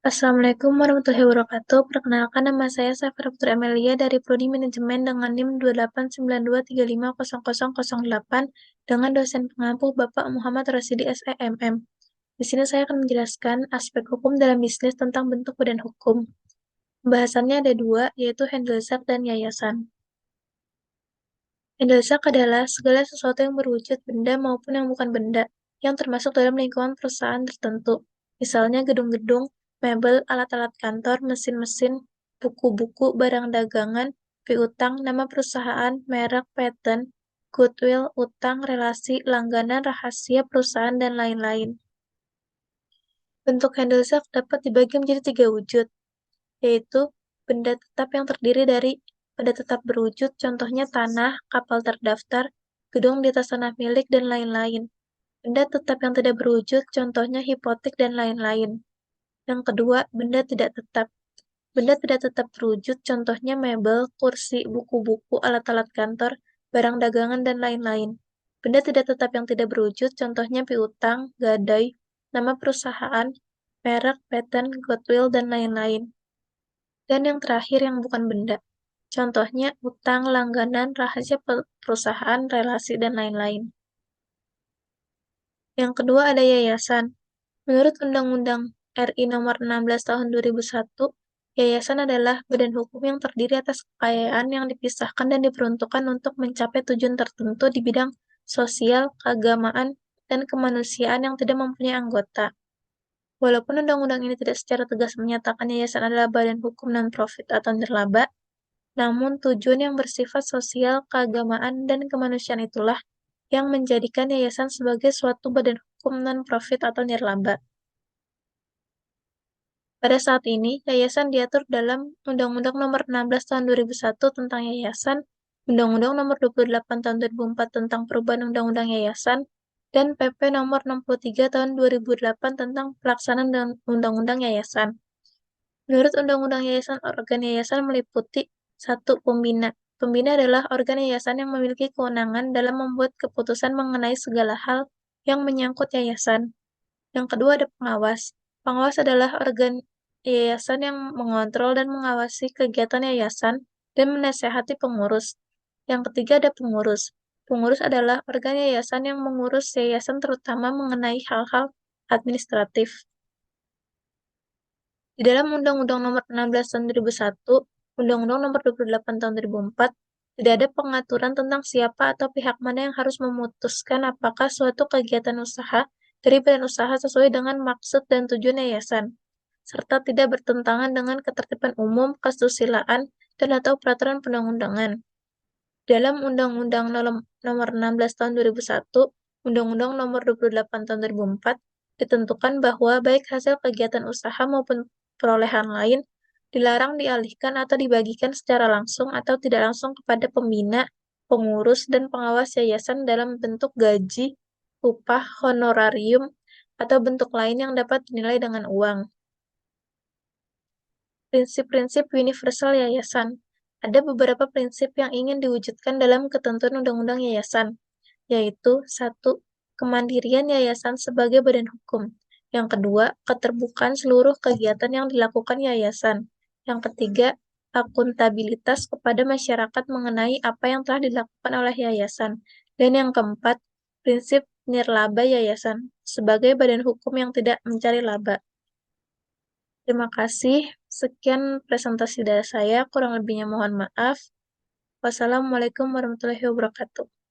Assalamualaikum warahmatullahi wabarakatuh. Perkenalkan, nama saya Safira Putri Amelia dari Prodi Manajemen dengan NIM 2892350008 dengan dosen pengampu Bapak Muhammad Rasidi SEMM. Di sini saya akan menjelaskan aspek hukum dalam bisnis tentang bentuk badan hukum. Pembahasannya ada dua, yaitu Handelsak dan yayasan. Handelsak adalah segala sesuatu yang berwujud benda maupun yang bukan benda, yang termasuk dalam lingkungan perusahaan tertentu. Misalnya gedung-gedung, mebel, alat-alat kantor, mesin-mesin, buku-buku, barang dagangan, piutang, nama perusahaan, merek, patent, goodwill, utang, relasi, langganan, rahasia perusahaan, dan lain-lain. Bentuk Handelsak dapat dibagi menjadi tiga wujud, yaitu benda tetap yang terdiri dari benda tetap berwujud, contohnya tanah, kapal terdaftar, gedung di atas tanah milik, dan lain-lain. Benda tetap yang tidak berwujud, contohnya hipotek, dan lain-lain. Yang kedua, benda tidak tetap. Benda tidak tetap berwujud, contohnya mebel, kursi, buku-buku, alat-alat kantor, barang dagangan, dan lain-lain. Benda tidak tetap yang tidak berwujud, contohnya piutang, gadai, nama perusahaan, merek, patent, goodwill, dan lain-lain. Dan yang terakhir yang bukan benda. Contohnya utang, langganan, rahasia perusahaan, relasi, dan lain-lain. Yang kedua ada yayasan. Menurut Undang-Undang RI Nomor 16 Tahun 2001, yayasan adalah badan hukum yang terdiri atas kekayaan yang dipisahkan dan diperuntukkan untuk mencapai tujuan tertentu di bidang sosial, keagamaan, dan kemanusiaan yang tidak mempunyai anggota. Walaupun undang-undang ini tidak secara tegas menyatakan yayasan adalah badan hukum non-profit atau nirlaba, namun tujuan yang bersifat sosial, keagamaan, dan kemanusiaan itulah yang menjadikan yayasan sebagai suatu badan hukum non-profit atau nirlaba. Pada saat ini, yayasan diatur dalam Undang-Undang Nomor 16 Tahun 2001 tentang Yayasan, Undang-Undang Nomor 28 Tahun 2004 tentang Perubahan Undang-Undang Yayasan, dan PP Nomor 63 Tahun 2008 tentang Pelaksanaan Undang-Undang Yayasan. Menurut Undang-Undang Yayasan, organ yayasan meliputi 1. Pembina. Pembina adalah organ yayasan yang memiliki kewenangan dalam membuat keputusan mengenai segala hal yang menyangkut yayasan. Yang kedua ada pengawas. Pengawas adalah organ yayasan yang mengontrol dan mengawasi kegiatan yayasan dan menasihati pengurus. Yang ketiga ada pengurus. Pengurus adalah organ yayasan yang mengurus yayasan terutama mengenai hal-hal administratif. Di dalam Undang-Undang Nomor 16 Tahun 2001, Undang-Undang Nomor 28 Tahun 2004, tidak ada pengaturan tentang siapa atau pihak mana yang harus memutuskan apakah suatu kegiatan usaha dari badan usaha sesuai dengan maksud dan tujuan yayasan, serta tidak bertentangan dengan ketertiban umum, kesusilaan, dan atau peraturan perundang-undangan. Dalam Undang-Undang Nomor 16 Tahun 2001, Undang-Undang Nomor 28 Tahun 2004, ditentukan bahwa baik hasil kegiatan usaha maupun perolehan lain dilarang dialihkan atau dibagikan secara langsung atau tidak langsung kepada pembina, pengurus, dan pengawas yayasan dalam bentuk gaji, upah, honorarium, atau bentuk lain yang dapat dinilai dengan uang. Prinsip-prinsip universal yayasan. Ada beberapa prinsip yang ingin diwujudkan dalam ketentuan undang-undang yayasan, yaitu 1. Kemandirian yayasan sebagai badan hukum. Yang kedua, keterbukaan seluruh kegiatan yang dilakukan yayasan. Yang ketiga, akuntabilitas kepada masyarakat mengenai apa yang telah dilakukan oleh yayasan. Dan yang keempat, prinsip nirlaba yayasan sebagai badan hukum yang tidak mencari laba. Terima kasih. Sekian presentasi dari saya. Kurang lebihnya mohon maaf. Wassalamualaikum warahmatullahi wabarakatuh.